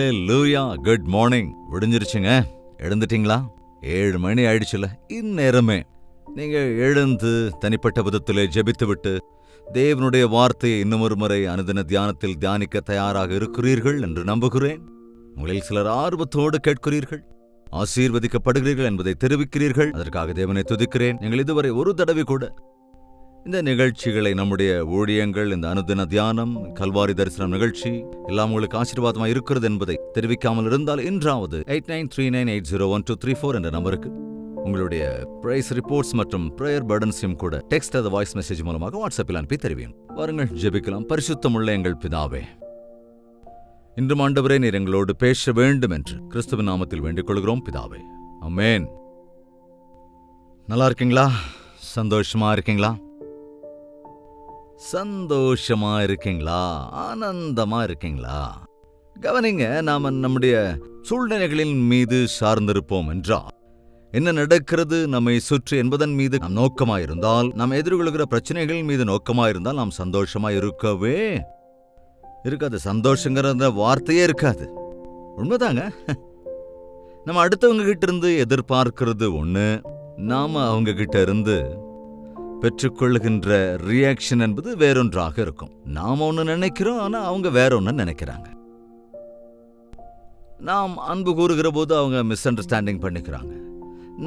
ஹல்லேலூயா. Good morning. விடிஞ்சிருச்சுங்க. எழுந்துட்டீங்களா? 7 மணி ஆயிடுச்சுல. இந்நேரமே நீங்க எழுந்து தனிப்பட்ட விதத்திலே ஜெபித்துவிட்டு தேவனுடைய வார்த்தையை இன்னும் ஒரு முறை அனுதின தியானத்தில் தியானிக்க தயாராக இருக்கிறீர்கள் என்று நம்புகிறேன். உங்களில் சிலர் ஆர்வத்தோடு கேட்கிறீர்கள், ஆசீர்வதிக்கப்படுகிறீர்கள் என்பதை தெரிவிக்கிறீர்கள். அதற்காக தேவனை துதிக்கிறேன். நீங்கள் இதுவரை ஒரு தடவை கூட இந்த நிகழ்ச்சிகளை, நம்முடைய ஊழியங்கள், இந்த அனுதின தியானம், கல்வாரி தரிசனம் நிகழ்ச்சி எல்லாம் உங்களுக்கு ஆசீர்வாதமாக இருக்கிறது என்பதை தெரிவிக்காமல் இருந்தால் இன்றாவது 8939801234 என்ற நம்பருக்கு உங்களுடைய பிரைஸ் ரிப்போர்ட்ஸ் மற்றும் பிரேயர் பர்டன்ஸையும் கூட டெக்ஸ்ட் அல்லது வாய்ஸ் மெசேஜ் மூலமாக வாட்ஸ்அப்பில் அனுப்பி தெரிவியும். வாருங்கள் ஜெபிக்கலாம். பரிசுத்தமுள்ள எங்கள் பிதாவே, இன்றும் ஆண்டவரே நீர் எங்களோடு பேச வேண்டும் என்று கிறிஸ்துவின் நாமத்தில் வேண்டிக் கொள்கிறோம் பிதாவே. ஆமென். நல்லா இருக்கீங்களா? சந்தோஷமா இருக்கீங்களா? சந்தோஷமா இருக்கீங்களா? ஆனந்தமா இருக்கீங்களா? கவனிங்க, நாம நம்முடைய சூழ்நிலைகளின் மீது சார்ந்திருப்போம் என்றால், என்ன நடக்கிறது நம்மை சுற்றி என்பதன் மீது நாம் நோக்கமாயிருந்தால், நாம் எதிர்கொள்கிற பிரச்சனைகள் மீது நோக்கமாயிருந்தால் நாம் சந்தோஷமா இருக்கவே இருக்காது. சந்தோஷங்கிற அந்த வார்த்தையே இருக்காது. உண்மைதாங்க. நம்ம அடுத்தவங்க கிட்ட இருந்து எதிர்பார்க்கிறது ஒண்ணு, நாம அவங்க கிட்ட இருந்து பெற்றுக்கொள்கின்ற ரியாக்ஷன் என்பது வேறொன்றாக இருக்கும். நாம ஒன்று நினைக்கிறோம், ஆனா அவங்க வேற ஒன்று நினைக்கிறாங்க. நாம் அன்பு கூறுகிற போது அவங்க மிஸ் அண்டர்ஸ்டாண்டிங் பண்ணிக்கிறாங்க.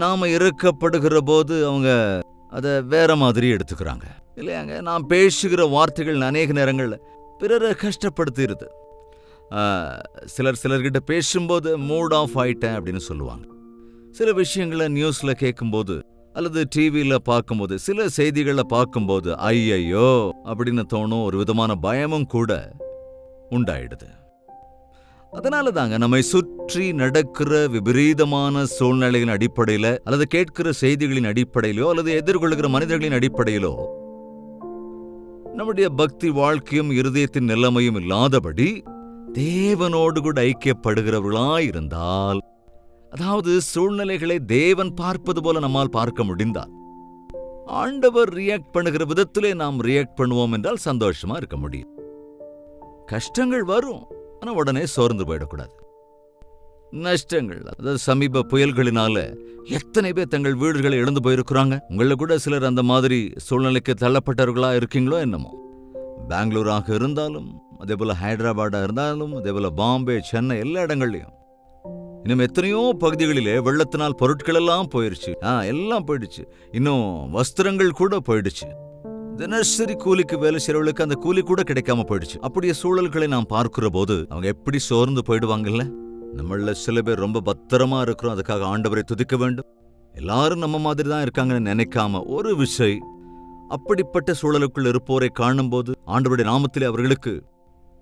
நாம இறுக்கப்படுகிற போது அவங்க அதை வேற மாதிரி எடுத்துக்கிறாங்க இல்லையாங்க. நாம் பேசுகிற வார்த்தைகள் அநேக நேரங்களில் பிறரை கஷ்டப்படுத்திடுது. சிலர்கிட்ட பேசும்போது மூட் ஆஃப் ஆயிட்டேன் அப்படின்னு சொல்லுவாங்க. சில விஷயங்களை நியூஸ்ல கேட்கும்போது அல்லது டிவியில பார்க்கும்போது, சில செய்திகளை பார்க்கும்போது ஐயையோ அப்படின்னு தோணும். ஒரு விதமான பயமும் கூட உண்டாயிடுது. அதனால தாங்க நம்மை சுற்றி நடக்கிற விபரீதமான சூழ்நிலைகளின் அடிப்படையில அல்லது கேட்கிற செய்திகளின் அடிப்படையிலோ அல்லது எதிர்கொள்கிற மனிதர்களின் அடிப்படையிலோ நம்முடைய பக்தி வாழ்க்கையும் இருதயத்தின் நிலைமையும் இல்லாதபடி தேவனோடு கூட ஐக்கியப்படுகிறவர்களாயிருந்தால், அதாவது சூழ்நிலைகளை தேவன் பார்ப்பது போல நம்மால் பார்க்க முடிந்தால், ஆண்டவர் ரியாக்ட் பண்ணுகிற விதத்திலே நாம் ரியாக்ட் பண்ணுவோம் என்றால் சந்தோஷமா இருக்க முடியும். கஷ்டங்கள் வரும், ஆனா உடனே சோர்ந்து போயிடக்கூடாது. நஷ்டங்கள், அதாவது சமீப புயல்களினால எத்தனை பேர் தங்கள் வீடுகளை இழந்து போயிருக்கிறாங்க. உங்கள கூட சிலர் அந்த மாதிரி சூழ்நிலைக்கு தள்ளப்பட்டவர்களா இருக்கீங்களோ என்னமோ. பெங்களூராக இருந்தாலும், அதே போல ஹைதராபாடா இருந்தாலும், அதே போல பாம்பே, சென்னை, எல்லா இடங்கள்லையும் இன்னும் எத்தனையோ பகுதிகளிலே வெள்ளத்தினால் பொருட்கள் எல்லாம் போயிடுச்சு. எல்லாம் போயிடுச்சு. இன்னும் வஸ்திரங்கள் கூட போயிடுச்சு. தினசரி கூலிக்கு வேலை செய்றவர்களுக்கு அந்த கூலி கூட கிடைக்காம போயிடுச்சு. அப்படியே சூழல்களை நாம் பார்க்கிற போது அவங்க எப்படி சோர்ந்து போயிடுவாங்கல்ல. நம்மள சில பேர் ரொம்ப பத்திரமா இருக்கிறோம், அதுக்காக ஆண்டவரை துதிக்க வேண்டும். எல்லாரும் நம்ம மாதிரி தான் இருக்காங்கன்னு நினைக்காம ஒரு விசை அப்படிப்பட்ட சூழலுக்குள் இருப்போரை காணும் போது ஆண்டவருடைய நாமத்திலே அவர்களுக்கு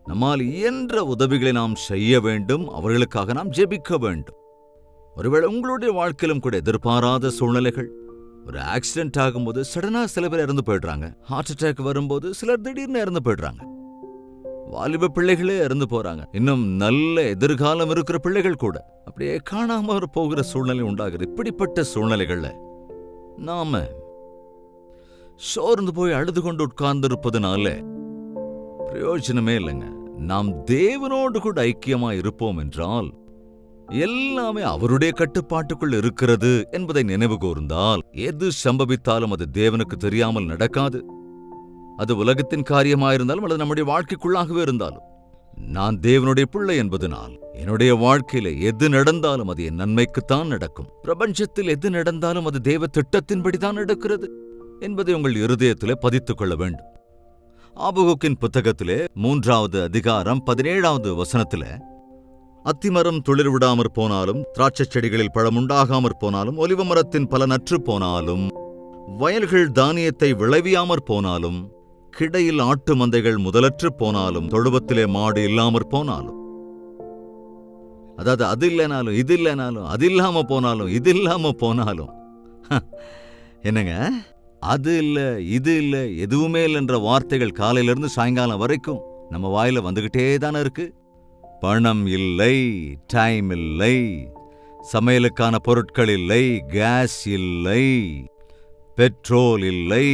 நம்மால் இயன்ற உதவிகளை நாம் செய்ய வேண்டும். அவர்களுக்காக நாம் ஜெபிக்க வேண்டும். ஒருவேளை உங்களுடைய வாழ்க்கையிலும் கூட எதிர்பாராத சூழ்நிலைகள், ஒரு ஆக்சிடென்ட் ஆகும்போது சடனா சில பேர் இறந்து போயிடுறாங்க. ஹார்ட் அட்டாக் வரும்போது சிலர் திடீர்னு இறந்து போயிடுறாங்க. வாலிப பிள்ளைகளே இறந்து போறாங்க. இன்னும் நல்ல எதிர்காலம் இருக்கிற பிள்ளைகள் கூட அப்படியே காணாம போகிற சூழ்நிலை உண்டாகுது. இப்படிப்பட்ட சூழ்நிலைகள்ல நாம சோர்ந்து போய் அழுது கொண்டு உட்கார்ந்து இருப்பதனால பிரயோஜனமே இல்லைங்க. நாம் தேவனோடு கூட ஐக்கியமா இருப்போம் என்றால், எல்லாமே அவருடைய கட்டுப்பாட்டுக்குள் இருக்கிறது என்பதை நினைவு கூர்ந்தால், எது சம்பவித்தாலும் அது தேவனுக்கு தெரியாமல் நடக்காது. அது உலகத்தின் காரியமாயிருந்தாலும் அல்லது நம்முடைய வாழ்க்கைக்குள்ளாகவே இருந்தாலும், நான் தேவனுடைய பிள்ளை என்பதனால் என்னுடைய வாழ்க்கையில எது நடந்தாலும் அது என் நன்மைக்குத்தான் நடக்கும். பிரபஞ்சத்தில் எது நடந்தாலும் அது தேவ திட்டத்தின்படிதான் நடக்கிறது என்பதை உங்கள் இருதயத்திலே பதித்துக் கொள்ள வேண்டும். ஆபகுக்கின் புத்தகத்திலே 3வது அதிகாரம் 17வது வசனத்திலே, அத்திமரம் துளிர் விடாமற் போனாலும், திராட்சை செடிகளில் பழம் உண்டாகாமற் போனாலும், ஒலிவ மரத்தின் பலன் அற்றுப் போனாலும், வயல்கள் தானியத்தை விளைவியாமற் போனாலும், கிடையில் ஆட்டு மந்தைகள் முதலற்றுப் போனாலும், தொழுவத்திலே மாடு இல்லாமற் போனாலும், அதாவது அது இல்லைனாலும் இது இல்லைனாலும், அது இல்லாம போனாலும் இது இல்லாம போனாலும், என்னங்க, அது இல்ல இது இல்ல எதுவுமே இல்லைன்ற வார்த்தைகள் காலையிலிருந்து சாயங்காலம் வரைக்கும் நம்ம வாயில வந்துகிட்டே தானே இருக்கு. பணம் இல்லை, டைம் இல்லை, சமையலுக்கான பொருட்கள் இல்லை, கேஸ் இல்லை, பெட்ரோல் இல்லை,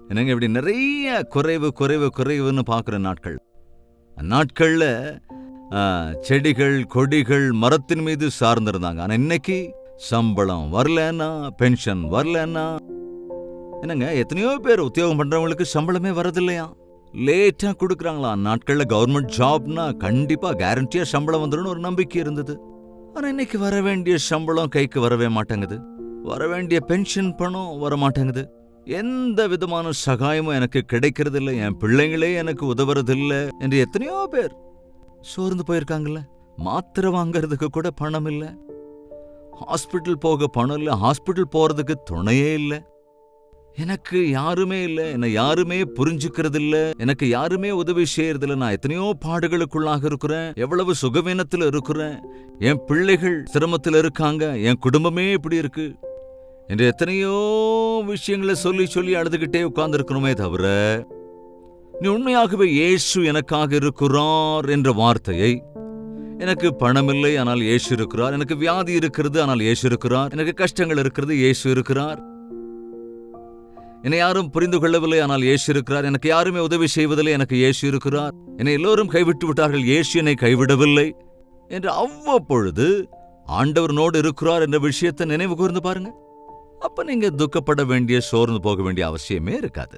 என்னங்க இப்படி நிறைய குறைவுன்னு பார்க்குற நாட்கள். நாட்கள்ல செடிகள் கொடிகள் மரத்தின் மீது சார்ந்திருந்தாங்க. ஆனா இன்னைக்கு சம்பளம் வரலன்னா, பென்ஷன் வரலன்னா, என்னங்க எத்தனையோ பேர் உத்தியோகம் பண்றவங்களுக்கு சம்பளமே வரதில்லையா? லேட்டா கொடுக்குறாங்களா? நாட்கள்ல கவர்மெண்ட் ஜாப்னா கண்டிப்பா கேரண்டியா சம்பளம் வந்துடும் ஒரு நம்பிக்கை இருந்தது. ஆனா இன்னைக்கு வர வேண்டிய சம்பளம் கைக்கு வரவே மாட்டேங்குது. வர வேண்டிய பென்ஷன் பணம் வர மாட்டேங்குது. எந்த விதமான சகாயமும் எனக்கு கிடைக்கிறது இல்லை. என் பிள்ளைங்களே எனக்கு உதவுறதில்லை என்று எத்தனையோ பேர் சோர்ந்து போயிருக்காங்கல்ல. மாத்திரை வாங்கறதுக்கு கூட பணம் இல்லை. ஹாஸ்பிட்டல் போக பணம் இல்லை. ஹாஸ்பிட்டல் போறதுக்கு துணையே இல்லை. எனக்கு யாருமே இல்லை. என்னை யாருமே புரிஞ்சுக்கிறது இல்லை. எனக்கு யாருமே உதவி செய்யறதில்லை. நான் எத்தனையோ பாடுகளுக்குள்ளாக இருக்கிறேன். எவ்வளவு சுகவீனத்தில் இருக்கிறேன். என் பிள்ளைகள் சிரமத்தில் இருக்காங்க. என் குடும்பமே இப்படி இருக்கு என்று எத்தனையோ விஷயங்களை சொல்லி சொல்லி அழுதுகிட்டே உட்கார்ந்து இருக்கணுமே தவிர, நீ உண்மையாகவே இயேசு எனக்காக இருக்கிறார் என்ற வார்த்தையை, எனக்கு பணம் இல்லை ஆனால் இயேசு இருக்கிறார், எனக்கு வியாதி இருக்கிறது ஆனால் இயேசு இருக்கிறார், எனக்கு கஷ்டங்கள் இருக்கிறது இயேசு இருக்கிறார், என்னை யாரும் புரிந்து கொள்ளவில்லை ஆனால் இயேசு இருக்கிறார், எனக்கு யாருமே உதவி செய்வதில்லை எனக்கு இயேசு இருக்கிறார், என்னை எல்லோரும் கைவிட்டு விட்டார்கள் இயேசு என்னை கைவிடவில்லை என்று அவ்வப்பொழுது ஆண்டவரோடு இருக்கிறார் என்ற விஷயத்தை நினைவு கூர்ந்து பாருங்க. அப்ப நீங்க துக்கப்பட வேண்டிய, சோர்ந்து போக வேண்டிய அவசியமே இருக்காது.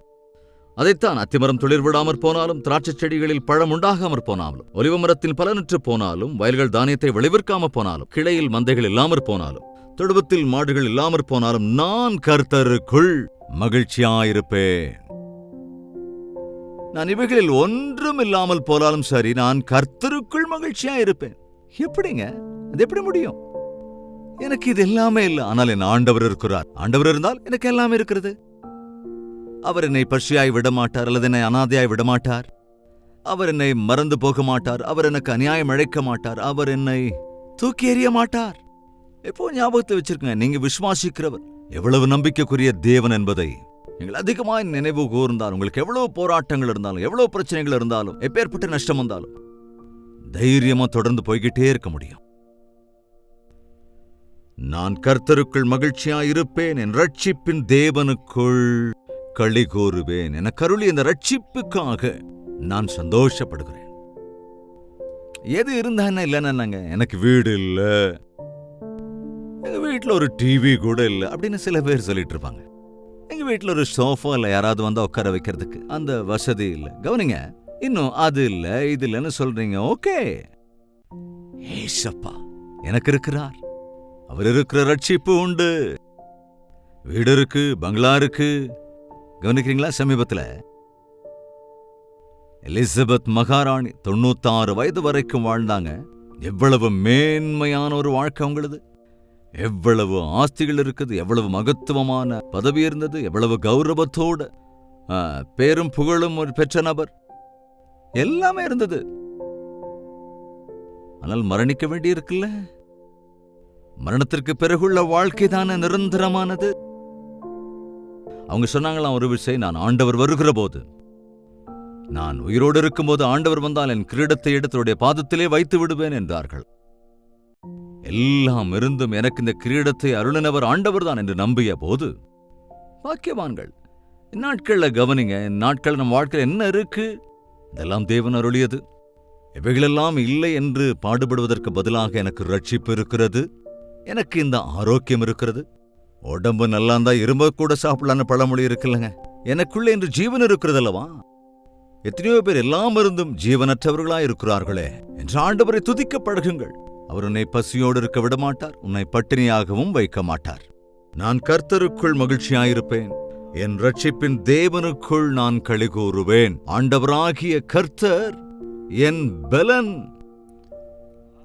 அதைத்தான் அத்திமரம் துளிர் விடாமற் போனாலும், திராட்சை செடிகளில் பழம் உண்டாகாமற் போனாலும், ஒலிவ மரத்தில் பலனற்று போனாலும், வயல்கள் தானியத்தை விளைவிற்காம போனாலும், கிளையில் மந்தைகள் இல்லாமற் போனாலும், தொழுவத்தில் மாடுகள் இல்லாமற் போனாலும், நான் கர்த்தருக்குள் மகிழ்ச்சியாயிருப்பேன். நான் இவைகளில் ஒன்றும் இல்லாமல் போனாலும் சரி, நான் கர்த்தருக்குள் மகிழ்ச்சியாயிருப்பேன். எப்படிங்க? அது எப்படி முடியும்? எனக்கு இது எல்லாமே இல்லை, ஆனால் என் ஆண்டவர் இருக்கிறார். ஆண்டவர் இருந்தால் எனக்கு எல்லாமே இருக்கிறது. அவர் என்னை பசியாய் விடமாட்டார், அல்லது என்னை அனாதையாய் விடமாட்டார். அவர் என்னை மறந்து போக மாட்டார். அவர் எனக்கு அநியாயம் இழைக்க மாட்டார். அவர் என்னை தூக்கி எறிய மாட்டார். எப்போ ஞாபகத்தை வச்சிருக்கேன், நீங்க விசுவாசிக்கிறவர் எவ்வளவு நம்பிக்கைக்குரிய தேவன் என்பதை நீங்கள் அதிகமாய் நினைவு கூர்ந்தால், உங்களுக்கு எவ்வளவு போராட்டங்கள் இருந்தாலும், எவ்வளவு பிரச்சனைகள் இருந்தாலும், எப்பேற்பட்ட நஷ்டம் வந்தாலும் தைரியமா தொடர்ந்து போய்கிட்டே இருக்க முடியும். நான் கர்த்தருக்குள் மகிழ்ச்சியாயிருப்பேன், என் ரட்சிப்பின் தேவனுக்குள் களி கூறுவேன். என கருளி இந்த ரட்சிப்புக்காக நான் சந்தோஷப்படுகிறேன். எது இருந்தா என்ன இல்லைன்னாங்க, எனக்கு வீடு இல்ல, எங்க வீட்டுல ஒரு டிவி கூட இல்ல அப்படின்னு சில பேர் சொல்லிட்டு இருப்பாங்க. எங்க வீட்டுல ஒரு சோஃபா இல்ல, யாராவது வந்தா உட்கார வைக்கிறதுக்கு அந்த வசதி இல்ல. கவனிங்க, இன்னும் அது இல்ல இது இல்லைன்னு சொல்றீங்க. ஓகே, ஏசப்பா எனக்கு இருக்கிறார். அவர் இருக்கிற ரட்சிப்பு உண்டு. வீடு இருக்கு, பங்களா இருக்கு. கவனிக்கிறீங்களா? சமீபத்துல எலிசபெத் மகாராணி 96 வயது வரைக்கும் வாழ்ந்தாங்க. எவ்வளவு மேன்மையான ஒரு வாழ்க்கை அவங்களது. எவ்வளவு ஆஸ்திகள் இருக்குது, எவ்வளவு மகத்துவமான பதவி இருந்தது, எவ்வளவு கௌரவத்தோட பேரும் புகழும் ஒரு பெற்ற நபர், எல்லாமே இருந்தது. ஆனால் மரணிக்க வேண்டி இருக்குல்ல. மரணத்திற்கு பிறகுள்ள வாழ்க்கை தானே நிரந்தரமானது. அவங்க சொன்னாங்களாம் ஒரு விஷயம், நான் ஆண்டவர் வருகிற போது, நான் உயிரோடு இருக்கும்போது ஆண்டவர் வந்தால் என் கிரீடத்தை எடுத்து பாதத்திலே வைத்து விடுவேன் என்றார்கள். எல்லாம் இருந்தும் எனக்கு இந்த கிரீடத்தை அருளினவர் ஆண்டவர் தான் என்று நம்பிய போது பாக்கியவான்கள். இந்நாட்கள்ல கவனிங்க, இந்நாட்கள் நம் வாழ்க்கையில் என்ன இருக்கு? இதெல்லாம் தேவன் அருளியது. இவைகளெல்லாம் இல்லை என்று பாடுபடுவதற்கு பதிலாக எனக்கு ரட்சிப்பு இருக்கிறது, எனக்கு இந்த ஆரோக்கியம் இருக்கிறது. உடம்பு நல்லா இருந்தா இரும்ப கூட சாப்பிடலான்னு பழமொழி இருக்குல்லங்க. எனக்குள்ளே என்று ஜீவன் இருக்கிறது அல்லவா? எத்தனையோ பேர் எல்லாம் இருந்தும் ஜீவனற்றவர்களா இருக்கிறார்களே என்று ஆண்டவரை துதிக்க பழகுங்கள். அவர் உன்னை பசியோடு இருக்க விடமாட்டார், உன்னை பட்டினியாகவும் வைக்க மாட்டார். நான் கர்த்தருக்குள் மகிழ்ச்சியாயிருப்பேன், என் ரட்சிப்பின் தேவனுக்குள் நான் களி கூறுவேன். ஆண்டவராகிய கர்த்தர் என் பலன்.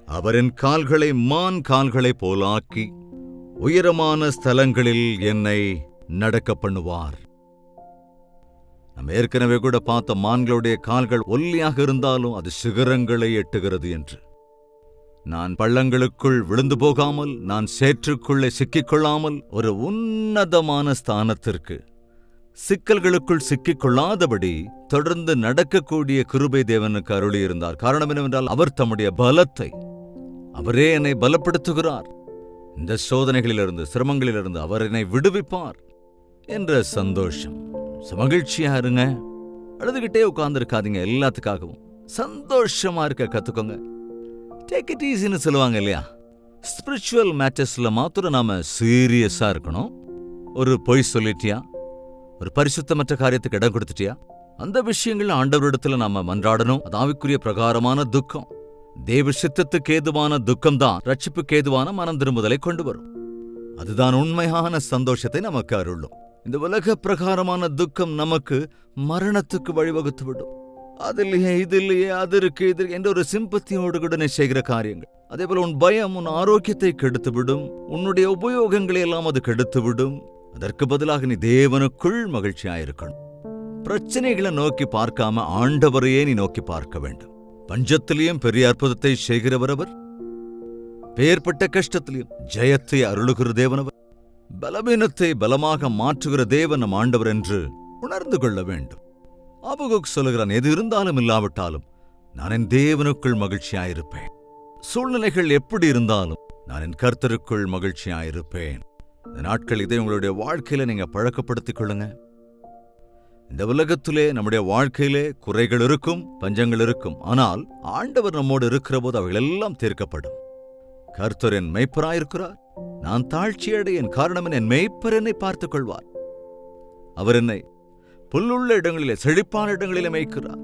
அவர் என் கால்களை மான் கால்களை போலாக்கி உயரமான ஸ்தலங்களில் என்னை நடக்க பண்ணுவார். நம்ம ஏற்கனவே கூட பார்த்த மான்களுடைய கால்கள் ஒல்லியாக இருந்தாலும் அது சிகரங்களை எட்டுகிறது என்று. நான் பள்ளங்களுக்குள் விழுந்து போகாமல், நான் சேற்றுக்குள்ளே சிக்கிக்கொள்ளாமல் ஒரு உன்னதமான ஸ்தானத்திற்கு, சிக்கல்களுக்குள் சிக்கிக்கொள்ளாதபடி தொடர்ந்து நடக்கக்கூடிய கிருபை தேவனுக்கு அருளியிருந்தார். காரணம் என்னவென்றால், அவர் தம்முடைய பலத்தை, அவரே என்னை பலப்படுத்துகிறார். இந்த சோதனைகளிலிருந்து, சிரமங்களிலிருந்து அவர் என்னை விடுவிப்பார் என்ற சந்தோஷம். மகிழ்ச்சியா இருங்க. அழுதுகிட்டே உட்கார்ந்து இருக்காதீங்க. எல்லாத்துக்காகவும் சந்தோஷமா இருக்க கத்துக்கோங்க. டேக் இட் ஈஸின்னு சொல்லுவாங்க இல்லையா? ஸ்பிரிச்சுவல் மேட்டர்ஸ்ல மாத்திரம் நாம சீரியஸா இருக்கணும். ஒரு பொய் சொல்லிட்டியா, ஒரு பரிசுத்தமற்ற காரியத்துக்கு இடம் கொடுத்துட்டியா, அந்த விஷயங்கள் ஆண்டவரிடத்துல நாம மன்றாடணும். அது ஆவிக்குரிய பிரகாரமான துக்கம். தேவ சித்தத்துக்கு ஏதுவான துக்கம்தான் ரட்சிப்புக்கு ஏதுவான மனம் திரும்புதலை கொண்டு வரும். அதுதான் உண்மையான சந்தோஷத்தை நமக்கு அருளும். இந்த உலக பிரகாரமான துக்கம் நமக்கு மரணத்துக்கு வழிவகுத்து விடும். அது இல்லையே, இது இல்லையே, அது இருக்கு, இது என்ற ஒரு சிம்பத்தியோடு கூட நீ செய்கிற காரியங்கள். அதே போல உன் பயம் உன் ஆரோக்கியத்தை கெடுத்து விடும். உன்னுடைய உபயோகங்களை எல்லாம் அது கெடுத்து விடும். அதற்கு பதிலாக நீ தேவனுக்குள் மகிழ்ச்சியாயிருக்கணும். பிரச்சனைகளை நோக்கி பார்க்காம ஆண்டவரையே நீ நோக்கி பார்க்க வேண்டும். பஞ்சத்திலையும் பெரிய அற்புதத்தை செய்கிறவர் அவர். பேர்பட்ட கஷ்டத்திலையும் ஜெயத்தை அருளுகிற தேவனவர். பலவீனத்தை பலமாக மாற்றுகிற தேவன் நம் ஆண்டவர் என்று உணர்ந்து கொள்ள வேண்டும். ஆபகுக் சொல்லுகிறான், எது இருந்தாலும் இல்லாவிட்டாலும் நான் என் தேவனுக்குள் மகிழ்ச்சியாயிருப்பேன். சூழ்நிலைகள் எப்படி இருந்தாலும் நான் என் கர்த்தருக்குள் மகிழ்ச்சியாயிருப்பேன். இந்த நாட்கள் இதை உங்களுடைய வாழ்க்கையில நீங்க பழக்கப்படுத்திக் கொள்ளுங்க. இந்த உலகத்திலே நம்முடைய வாழ்க்கையிலே குறைகள் இருக்கும், பஞ்சங்கள் இருக்கும். ஆனால் ஆண்டவர் நம்மோடு இருக்கிற போது அவைகள் எல்லாம் தீர்க்கப்படும். கர்த்தர் என் மேய்ப்பராயிருக்கிறார், நான் தாழ்ச்சியடையேன், காரணம் என் மேய்ப்பர் என்னை பார்த்துக் கொள்வார். அவர் என்னை புல்லுள்ள இடங்களிலே செழிப்பான இடங்களிலே மேய்க்கிறார்.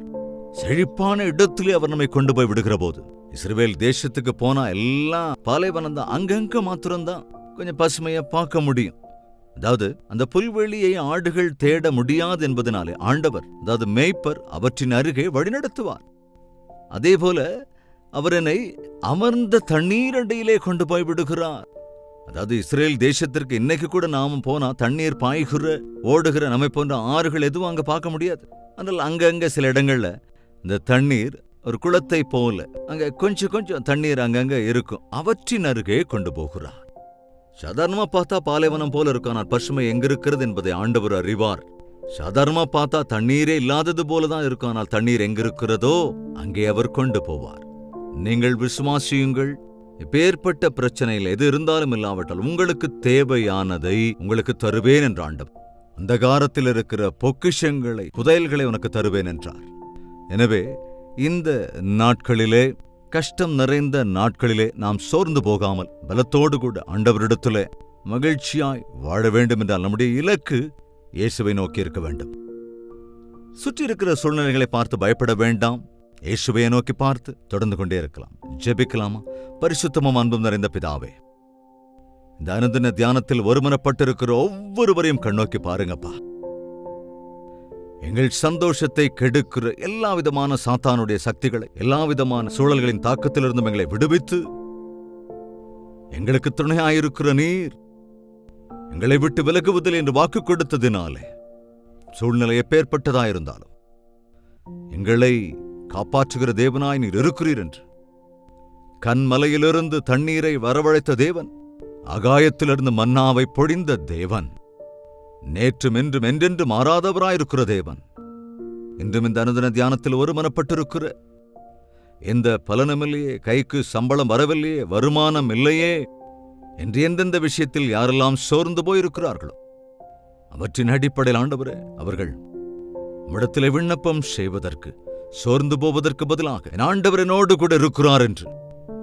செழிப்பான இடத்திலே அவர் நம்மை கொண்டு போய் விடுகிற போது, இஸ்ரவேல் தேசத்துக்கு போனா எல்லாம் பாலைவனம் தான், அங்கங்க மாத்திரம்தான் கொஞ்சம் பசுமையா பார்க்க முடியும். அதாவது அந்த புல்வெளியை ஆடுகள் தேட முடியாது என்பதனாலே ஆண்டவர், அதாவது மேய்ப்பர், அவற்றின் அருகே வழிநடத்துவார். அதே போல அவர் என்னை அமர்ந்த தண்ணீரண்டையிலே கொண்டு போய் விடுகிறார். அதாவது இஸ்ரேல் தேசத்திற்கு இன்னைக்கு கூட நாம போனா தண்ணீர் பாய்கிற ஓடுகிற நம்மை போன்ற ஆறுகள் எதுவும் அங்க பார்க்க முடியாது. ஆனால் அங்கங்க சில இடங்கள்ல இந்த தண்ணீர் ஒரு குளத்தை போல அங்க கொஞ்சம் கொஞ்சம் தண்ணீர் அங்கங்க இருக்கும். அவற்றின் அருகே கொண்டு போகிறார். சாதாரணமா பார்த்தா பாலைவனம் போல இருக்கும், ஆனால் பசுமை எங்க இருக்கிறது என்பதை ஆண்டவர் அறிவார். சாதாரணமா பார்த்தா தண்ணீரே இல்லாதது போலதான் இருக்கும், ஆனால் தண்ணீர் எங்க இருக்கிறதோ அங்கே அவர் கொண்டு போவார். நீங்கள் விசுவாசியுங்கள். இப்பேற்பட்ட பிரச்சனையில் எது இருந்தாலும் இல்லாவிட்டால் உங்களுக்கு தேவையானதை உங்களுக்கு தருவேன் என்ற ஆண்டவர். அந்தகாரத்தில் இருக்கிற பொக்கிஷங்களை, புதையல்களை உனக்கு தருவேன் என்றார். எனவே இந்த நாட்களிலே, கஷ்டம் நிறைந்த நாட்களிலே நாம் சோர்ந்து போகாமல் பலத்தோடு கூட ஆண்டவரிடத்திலே மகிழ்ச்சியாய் வாழ வேண்டும் என்றால் நம்முடைய இலக்கு இயேசுவை நோக்கி இருக்க வேண்டும். சுற்றி இருக்கிற சூழ்நிலைகளை பார்த்து பயப்பட வேண்டாம். இயேசுவையை நோக்கி பார்த்து தொடர்ந்து கொண்டே இருக்கலாம். ஜெபிக்கலாமா? பரிசுத்தமும் அன்பும் நிறைந்த பிதாவே, இந்த அனுதின தியானத்தில் ஒருமனப்பட்டிருக்கிற ஒவ்வொருவரையும் கண்ணோக்கி பாருங்கப்பா. எங்கள் சந்தோஷத்தை கெடுக்கிற எல்லா விதமான சாத்தானுடைய சக்திகளை, எல்லா விதமான சூழல்களின் தாக்கத்திலிருந்தும் எங்களை விடுவித்து எங்களுக்கு துணையாயிருக்கிற நீர் எங்களை விட்டு விலகுவதில் என்று வாக்கு கொடுத்ததினாலே சூழ்நிலை எப்பேற்பட்டதாயிருந்தாலும் எங்களை காப்பாற்றுகிற தேவனாய் நீர் இருக்கிறீர் என்று, கண்மலையிலிருந்து தண்ணீரை வரவழைத்த தேவன், ஆகாயத்திலிருந்து மன்னாவை பொழிந்த தேவன், நேற்றும் என்றும் என்றென்று மாறாதவராயிருக்கிற தேவன், இன்றும் இந்த அனுதின தியானத்தில் ஒருமனப்பட்டிருக்கிற, எந்த பலனுமில்லையே, கைக்கு சம்பளம் வரவில்லையே, வருமானம் இல்லையே என்று எந்தெந்த விஷயத்தில் யாரெல்லாம் சோர்ந்து போயிருக்கிறார்களோ அவற்றின் அடிப்படையில் ஆண்டவரே, அவர்கள் உம்மிடத்திலே விண்ணப்பம் செய்வதற்கு, சோர்ந்து போவதற்கு பதிலாக என் ஆண்டவர் என்னோடு கூட இருக்கிறார் என்று,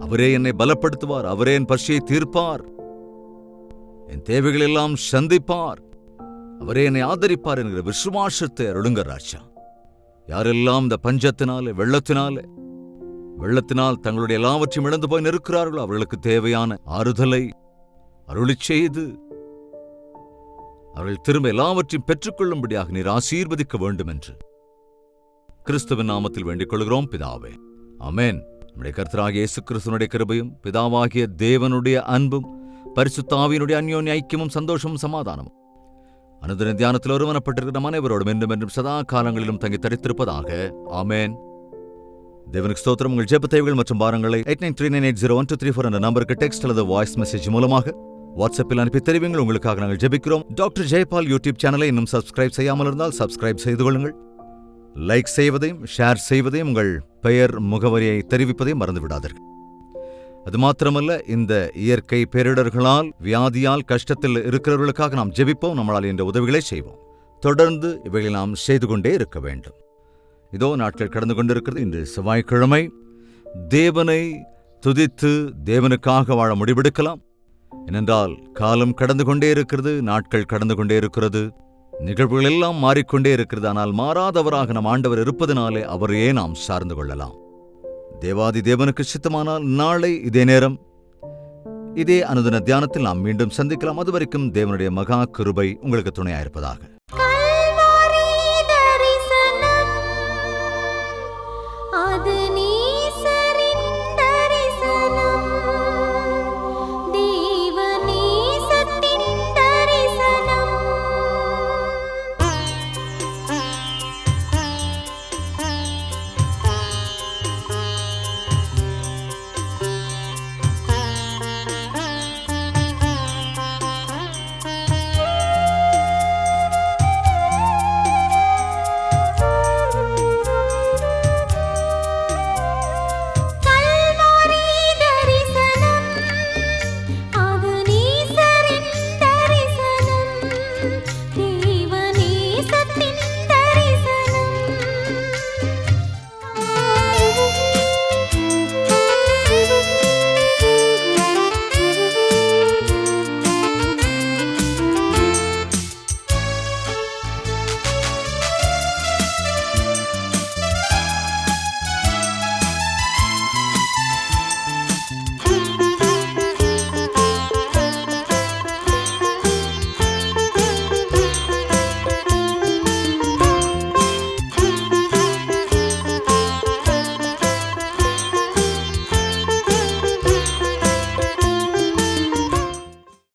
அவரே என்னை பலப்படுத்துவார், அவரே என் பசியை தீர்ப்பார், என் தேவைகளெல்லாம் சந்திப்பார், அவரே என்னை ஆதரிப்பார் என்கிற விசுவாசத்தை அருளுங்க ராஜா. யாரெல்லாம் இந்த பஞ்சத்தினாலே, வெள்ளத்தினால் தங்களுடைய எல்லாவற்றையும் இழந்து போய் நிற்கிறார்களோ அவர்களுக்கு தேவையான ஆறுதலை அருளிச் செய்து அவர்கள் திரும்ப எல்லாவற்றையும் பெற்றுக்கொள்ளும்படியாக நீர் ஆசீர்வதிக்க வேண்டும் என்று கிறிஸ்துவின் நாமத்தில் வேண்டிக் கொள்கிறோம் பிதாவே, ஆமென். நம்முடைய கர்த்தராகிய இயேசு கிறிஸ்துவினுடைய கிருபையும், பிதாவாகிய தேவனுடைய அன்பும், பரிசுத்த ஆவியினுடைய அந்யோன்ய ஐக்கியமும், சந்தோஷமும், சமாதானமும் அனுதின தியானத்தில் ஒருமனப்பட்டிருக்கிற நம் அனைவரோடும் என்றும் என்றும் சதா காலங்களிலும் தங்கி தரித்திருப்பதாக, ஆமென். தேவனுக்கு ஸ்தோத்திரம். உங்கள் ஜெப தேவைகள் மற்றும் பாரங்களை 8939801234 என்ற நம்பருக்கு டெக்ஸ்ட் அல்லது வாய்ஸ் மெசேஜ் மூலமாக வாட்ஸ்அப்பில் அனுப்பி தெரிவிங்கள். உங்களுக்காக நாங்கள் ஜெபிக்கிறோம். டாக்டர் ஜெயபால் யூடியூப் சேனலை இன்னும் சப்ஸ்கிரைப் செய்யாமல் இருந்தால் சப்ஸ்கிரைப் செய்து கொள்ளுங்கள். லைக் செய்வதையும் ஷேர் செய்வதையும், உங்கள் பெயர் முகவரியை தெரிவிப்பதையும் மறந்துவிடாதீர்கள். அது மாத்திரமல்ல, இந்த இயற்கை பேரிடர்களால், வியாதியால் கஷ்டத்தில் இருக்கிறவர்களுக்காக நாம் ஜெபிப்போம். நம்மளால் என்ற உதவிகளை செய்வோம். தொடர்ந்து இவைகளை நாம் செய்து கொண்டே இருக்க வேண்டும். இதோ நாட்கள் கடந்து கொண்டிருக்கிறது. இன்று செவ்வாய்க்கிழமை. தேவனை துதித்து தேவனுக்காக வாழ முடிவெடுக்கலாம். ஏனென்றால் காலம் கடந்து கொண்டே இருக்கிறது, நாட்கள் கடந்து கொண்டே இருக்கிறது, நிகழ்வுகள் எல்லாம் மாறிக்கொண்டே இருக்கிறது. ஆனால் மாறாதவராக நம் ஆண்டவர் இருப்பதனாலே அவரையே நாம் சார்ந்து கொள்ளலாம். தேவாதி தேவனுக்கு சித்தமானால் நாளை இதே நேரம் இதே அனுதின தியானத்தில் நாம் மீண்டும் சந்திக்கலாம். அதுவரைக்கும் தேவனுடைய மகா கிருபை உங்களுக்கு துணையாயிருப்பதாக.